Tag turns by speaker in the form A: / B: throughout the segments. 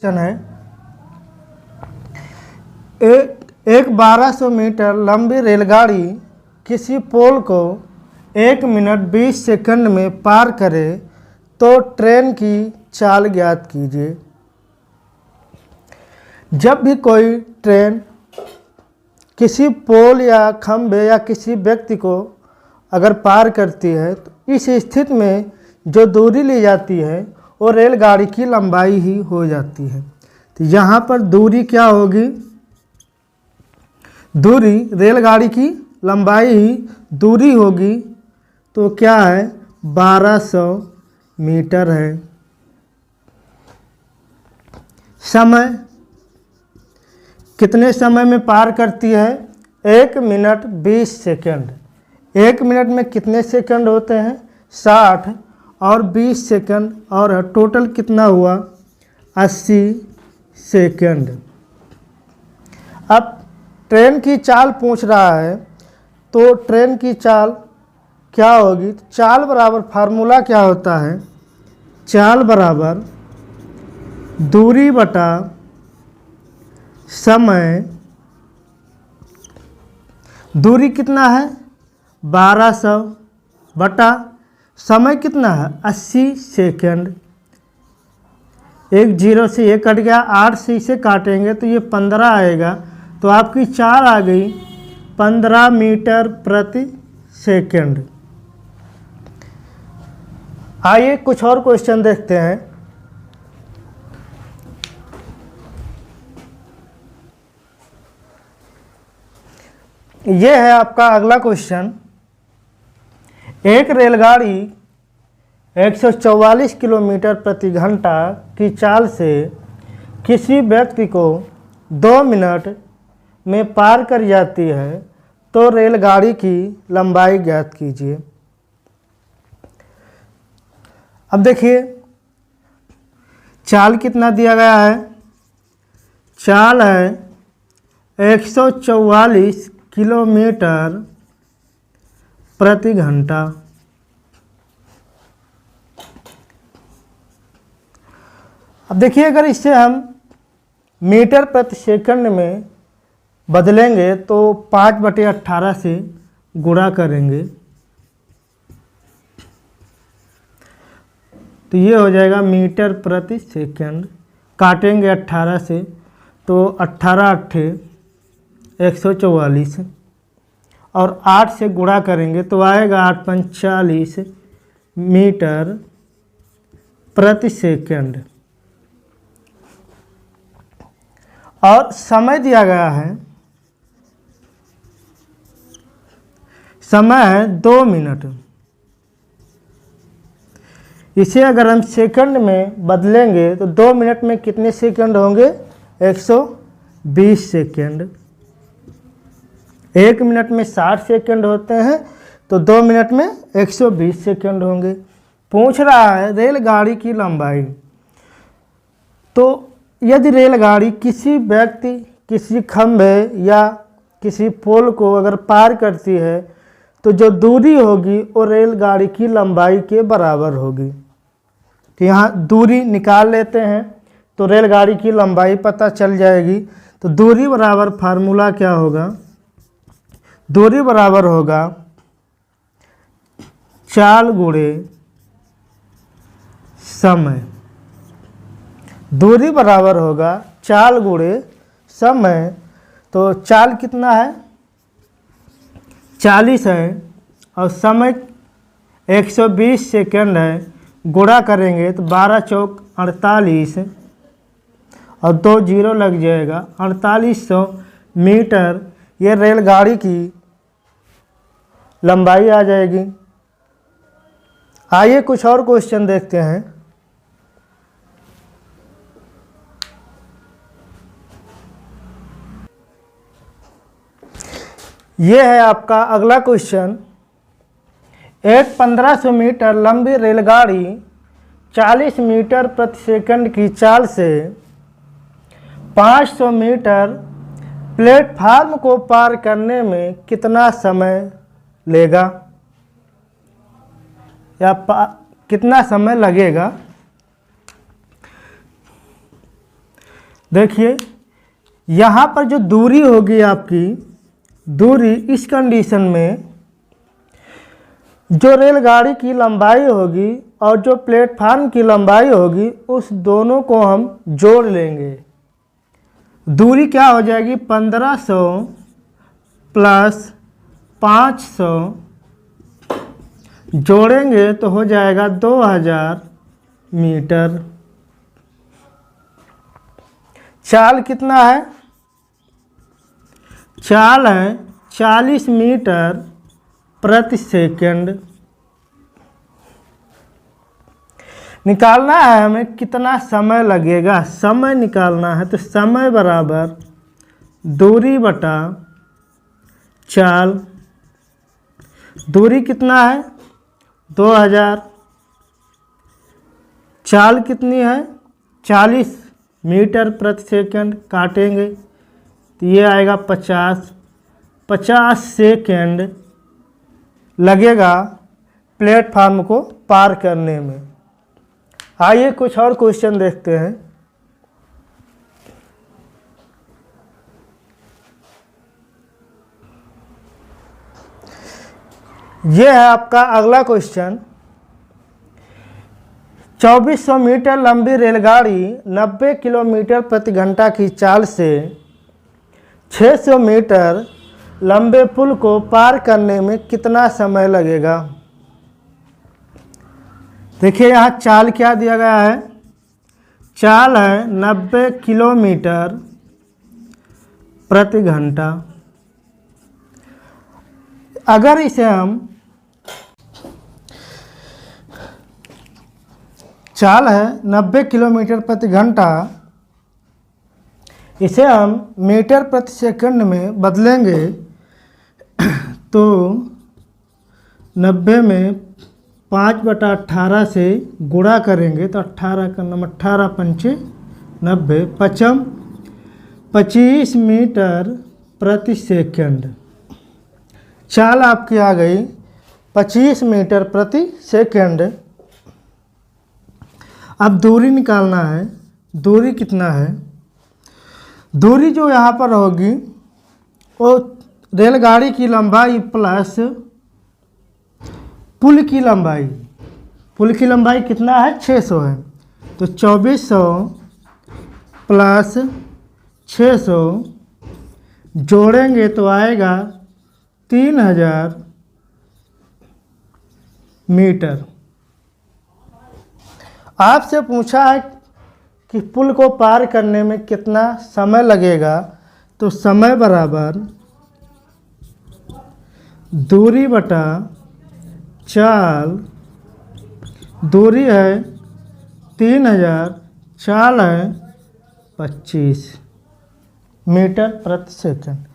A: Question है, एक 1200 metre लंबी रेलगाड़ी किसी पोल को 1 मिनट 20 सेकंड में पार करे तो ट्रेन की चाल ज्ञात कीजिए। जब भी कोई ट्रेन किसी पोल या खंभे या किसी व्यक्ति को अगर पार करती है तो इस स्थिति में जो दूरी ली जाती है वो रेलगाड़ी की लंबाई ही हो जाती है। तो यहाँ पर दूरी क्या होगी? दूरी रेलगाड़ी की लंबाई ही दूरी होगी, तो क्या है? 1200 मीटर है। समय कितने समय में पार करती है? 1 मिनट 20 सेकंड। 1 मिनट में कितने सेकंड होते हैं? 60 और 20 सेकंड, और टोटल कितना हुआ? 80 सेकंड। अब ट्रेन की चाल पूछ रहा है, तो ट्रेन की चाल क्या होगी? चाल बराबर फार्मूला क्या होता है? चाल बराबर दूरी बटा समय। दूरी कितना है? 1200 बटा समय कितना है? 80 सेकंड। एक जीरो से ये कट गया, 8 से इसे काटेंगे तो ये 15 आएगा, तो आपकी चाल आ गई 15 मीटर प्रति सेकंड। आइए कुछ और क्वेश्चन देखते हैं। ये है आपका अगला क्वेश्चन। एक रेलगाड़ी 144 किलोमीटर प्रति घंटा की चाल से किसी व्यक्ति को 2 मिनट में पार कर जाती है, तो रेलगाड़ी की लंबाई ज्ञात कीजिए। अब देखिए चाल कितना दिया गया है? चाल है 144 किलोमीटर प्रति घंटा। अब देखिए अगर इसे हम मीटर प्रति सेकंड में बदलेंगे तो 5/18 से गुणा करेंगे तो ये हो जाएगा मीटर प्रति सेकंड। काटेंगे 18 से तो 18×8 144, और 8 से गुणा करेंगे तो आएगा 8×5 = 40 मीटर प्रति सेकंड। और समय दिया गया है, समय है 2 मिनट। इसे अगर हम सेकंड में बदलेंगे तो 2 मिनट में कितने सेकंड होंगे? 120 सेकंड। 1 मिनट में 60 सेकंड होते हैं, तो 2 मिनट में 120 सेकंड होंगे। पूछ रहा है रेलगाड़ी की लंबाई। तो यदि रेलगाड़ी किसी व्यक्ति, किसी खंभे या किसी पोल को अगर पार करती है तो जो दूरी होगी वो रेलगाड़ी की लंबाई के बराबर होगी। तो यहाँ दूरी निकाल लेते हैं तो रेलगाड़ी की लंबाई पता चल जाएगी। तो दूरी बराबर फार्मूला क्या होगा? दूरी बराबर होगा चाल गुणे समय। दूरी बराबर होगा चाल गुणे समय। तो चाल कितना है? 40 है, और समय 120 सेकंड है। गुणा करेंगे तो 12×4 = 48, और 2 जीरो लग जाएगा, 4800 मीटर ये रेलगाड़ी की लंबाई आ जाएगी। आइए कुछ और क्वेश्चन देखते हैं। ये है आपका अगला क्वेश्चन। एक 1500 मीटर लंबी रेलगाड़ी 40 मीटर प्रति सेकंड की चाल से 500 मीटर प्लेटफार्म को पार करने में कितना समय लेगा, या कितना समय लगेगा? देखिए यहाँ पर जो दूरी होगी आपकी, दूरी इस कंडीशन में जो रेलगाड़ी की लंबाई होगी और जो प्लेटफार्म की लंबाई होगी उस दोनों को हम जोड़ लेंगे। दूरी क्या हो जाएगी, 1500 प्लस 500 जोड़ेंगे तो हो जाएगा 2000 मीटर। चाल कितना है, चाल है 40 मीटर प्रति सेकंड। निकालना है हमें कितना समय लगेगा, समय निकालना है तो समय बराबर दूरी बटा चाल। दूरी कितना है 2000, चाल कितनी है 40 मीटर प्रति सेकंड, काटेंगे तो ये आएगा 50 सेकंड लगेगा प्लेटफार्म को पार करने में। आइए कुछ और क्वेश्चन देखते हैं। ये है आपका अगला क्वेश्चन। 2400 मीटर लंबी रेलगाड़ी 90 किलोमीटर प्रति घंटा की चाल से 600 मीटर लंबे पुल को पार करने में कितना समय लगेगा। देखिए यहाँ चाल क्या दिया गया है, चाल है 90 किलोमीटर प्रति घंटा। अगर इसे हम, चाल है 90 किलोमीटर प्रति घंटा, इसे हम मीटर प्रति सेकंड में बदलेंगे तो 90 में 5/18 से गुणा करेंगे तो 18 का नंबर 18 पंचे 90, 25 मीटर प्रति सेकंड। चाल आपकी आ गई 25 मीटर प्रति सेकंड। अब दूरी निकालना है, दूरी कितना है, दूरी जो यहाँ पर होगी वो रेलगाड़ी की लंबाई प्लस पुल की लंबाई। पुल की लंबाई कितना है 600 है, तो 2400 प्लस 600 जोड़ेंगे तो आएगा 3000 मीटर। आपसे पूछा है कि पुल को पार करने में कितना समय लगेगा, तो समय बराबर दूरी बटा चाल। दूरी है 3000, चाल है 25 मीटर प्रति सेकंड।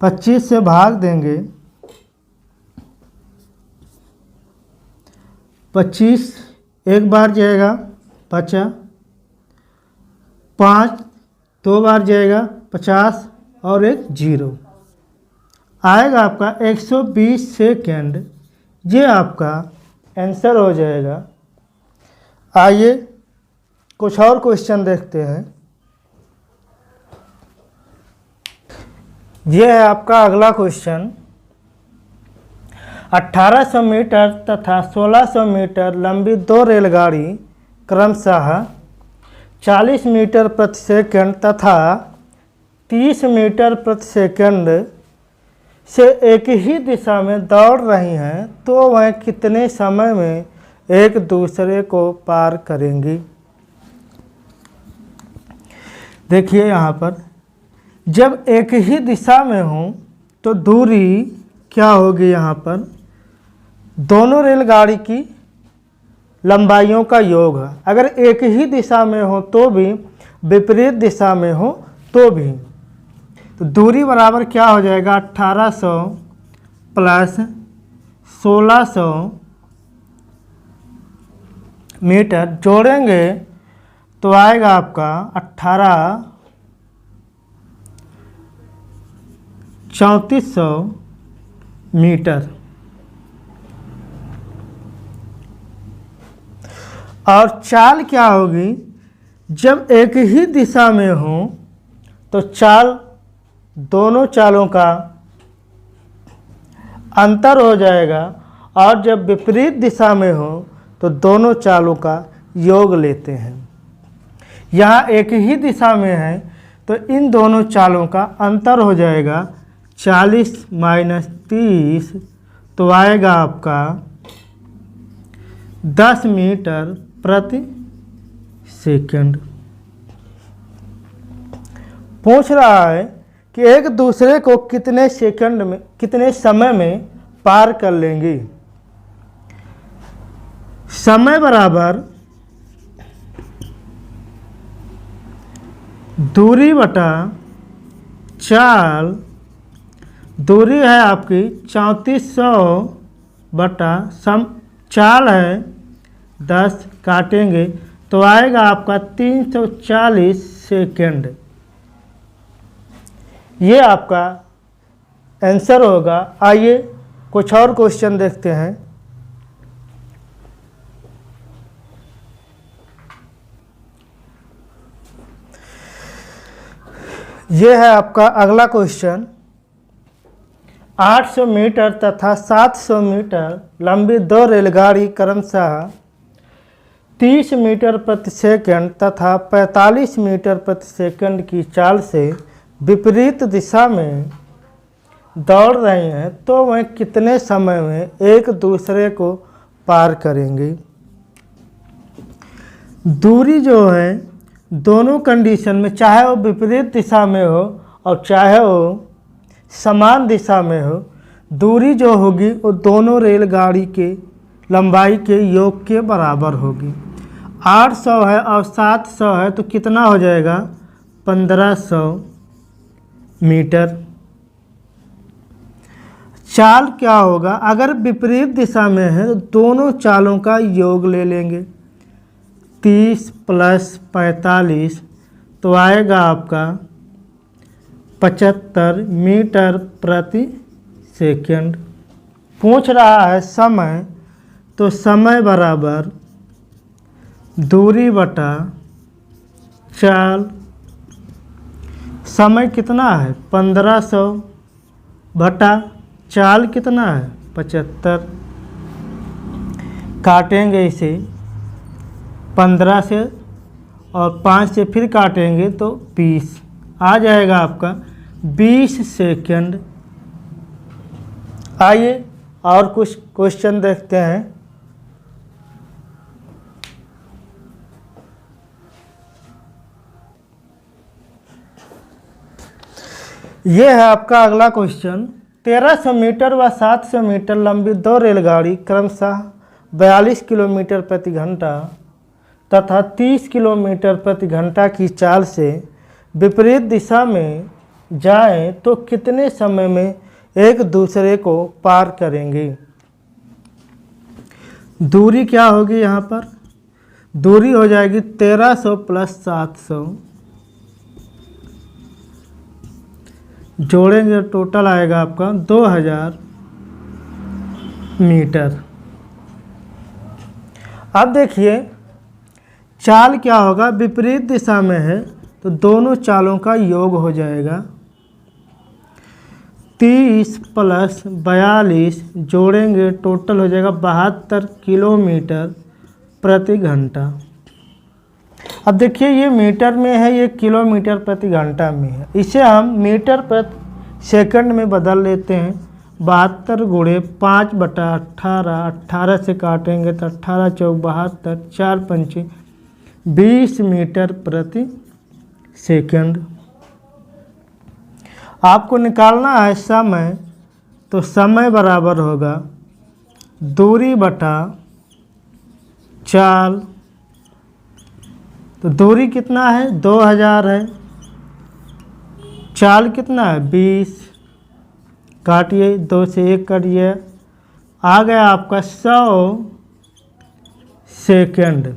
A: 25 से भाग देंगे, 25 एक बार जाएगा 50, 5 दो बार जाएगा 50 और एक 0, आएगा आपका 120 सेकंड। ये आपका आंसर हो जाएगा। आइए कुछ और क्वेश्चन देखते हैं। ये है आपका अगला क्वेश्चन। 1800 मीटर तथा 1600 मीटर लंबी दो रेलगाड़ी क्रमशः 40 मीटर प्रति सेकंड तथा 30 मीटर प्रति सेकंड से एक ही दिशा में दौड़ रही हैं, तो वह कितने समय में एक दूसरे को पार करेंगी। देखिए यहाँ पर जब एक ही दिशा में हो तो दूरी क्या होगी, यहाँ पर दोनों रेलगाड़ी की लंबाइयों का योग है। अगर एक ही दिशा में हो तो भी, विपरीत दिशा में हो तो भी, तो दूरी बराबर क्या हो जाएगा 1800 प्लस 1600 मीटर जोड़ेंगे तो आएगा आपका 3400 मीटर। और चाल क्या होगी, जब एक ही दिशा में हो तो चाल, दोनों चालों का अंतर हो जाएगा, और जब विपरीत दिशा में हो तो दोनों चालों का योग लेते हैं। यहाँ एक ही दिशा में है तो इन दोनों चालों का अंतर हो जाएगा 40 माइनस 30, तो आएगा आपका 10 मीटर प्रति सेकंड। पूछ रहा है कि एक दूसरे को कितने सेकंड में, कितने समय में पार कर लेंगी। समय बराबर दूरी बटा चाल। दूरी है आपकी 3400 बटा चाल है 10, काटेंगे तो आएगा आपका 340 सेकंड। ये आपका आंसर होगा। आइए कुछ और क्वेश्चन देखते हैं। ये है आपका अगला क्वेश्चन। 800 मीटर तथा 700 मीटर लंबी दो रेलगाड़ी क्रमशः 30 मीटर प्रति सेकंड तथा 45 मीटर प्रति सेकंड की चाल से विपरीत दिशा में दौड़ रही हैं, तो वह कितने समय में एक दूसरे को पार करेंगी। दूरी जो है दोनों कंडीशन में, चाहे वो विपरीत दिशा में हो और चाहे वो समान दिशा में हो, दूरी जो होगी वो दोनों रेलगाड़ी के लंबाई के योग के बराबर होगी। 800 है और 700 है तो कितना हो जाएगा 1500 मीटर। चाल क्या होगा, अगर विपरीत दिशा में है तो दोनों चालों का योग ले लेंगे। 30 प्लस 45 तो आएगा आपका 75 मीटर प्रति सेकंड। पूछ रहा है समय, तो समय बराबर दूरी बटा चाल। समय कितना है 1500 बटा चाल कितना है 75, काटेंगे इसे 15 से और 5 से फिर काटेंगे तो 20, आ जाएगा आपका 20 सेकंड। आइए और कुछ क्वेश्चन देखते हैं। ये है आपका अगला क्वेश्चन। 1300 मीटर व 700 मीटर लंबी दो रेलगाड़ी क्रमशः 42 किलोमीटर प्रति घंटा तथा 30 किलोमीटर प्रति घंटा की चाल से विपरीत दिशा में जाएं तो कितने समय में एक दूसरे को पार करेंगे। दूरी क्या होगी, यहाँ पर दूरी हो जाएगी 1300 प्लस 700, जोड़ेंगे टोटल आएगा आपका 2000 मीटर। अब देखिए चाल क्या होगा, विपरीत दिशा में है तो दोनों चालों का योग हो जाएगा। 30 प्लस 42 जोड़ेंगे टोटल हो जाएगा 72 किलोमीटर प्रति घंटा। अब देखिए ये मीटर में है, ये किलोमीटर प्रति घंटा में है, इसे हम मीटर प्रति सेकंड में बदल लेते हैं। 72 गुणे 5 बटा 18, 18 से काटेंगे तो 18 चौक 72, 4 पंचे 20 मीटर प्रति सेकंड। आपको निकालना है समय, तो समय बराबर होगा दूरी बटा चाल। तो दूरी कितना है 2000 है, चाल कितना है 20, काटिए 2 से 1 कटिए, आ गया आपका 100 सेकंड।